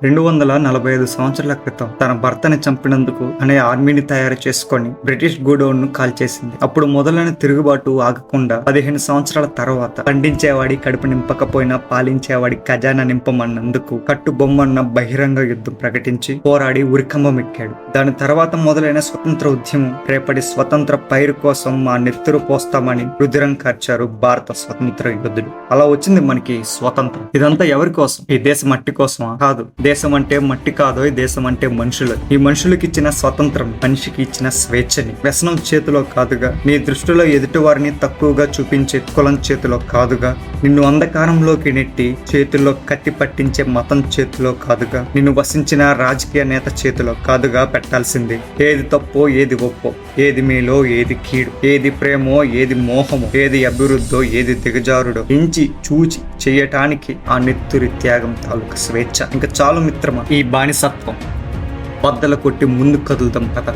245 సంవత్సరాల క్రితం తన భర్తని చంపినందుకు అనే ఆర్మీని తయారు చేసుకొని బ్రిటిష్ గూడౌన్ ను కాల్చేసింది. అప్పుడు మొదలైన తిరుగుబాటు ఆగకుండా 15 సంవత్సరాల తర్వాత పండించేవాడి కడుపు నింపకపోయినా పాలించేవాడి ఖజానా నింపమన్నందుకు కట్టుబొమ్మన్న బహిరంగ యుద్ధం ప్రకటించి పోరాడి ఉరికంబం ఎక్కాడు. దాని తర్వాత మొదలైన స్వతంత్ర ఉద్యమం రేపటి స్వతంత్ర పైరు కోసం మా నెత్తురు పోస్తామని రుధిరం కార్చారు భారత స్వతంత్ర యోధులు. అలా వచ్చింది మనకి స్వతంత్రం. ఇదంతా ఎవరి కోసం? ఈ దేశ మట్టి కోసమా? కాదు. దేశం అంటే మట్టి కాదు, దేశం అంటే మనుషులు. ఈ మనుషులకి ఇచ్చిన స్వతంత్రం మనిషికి ఇచ్చిన స్వేచ్ఛని. వ్యసనం చేతిలో కాదుగా, నీ దృష్టిలో ఎదుటి వారిని తక్కువగా చూపించే కులం చేతిలో కాదుగా, నిన్ను అంధకారంలోకి నెట్టి చేతుల్లో కత్తి పట్టించే మతం చేతిలో కాదుగా, నిన్ను వసించిన రాజకీయ నేత చేతిలో కాదుగా పెట్టాల్సింది. ఏది తప్పో ఏది ఒప్పో, ఏది మేలో ఏది కీడు, ఏది ప్రేమో ఏది మోహమో, ఏది అభివృద్ధో ఏది దిగజారుడో ఎంచి చూచి చేయటానికి ఆ నెత్తురి త్యాగం తాలూకు స్వేచ్ఛ. ఇంకా చాలు మిత్రమా ఈ బానిసత్వం. బద్దలు కొట్టి ముందు కదులుతాం కదా.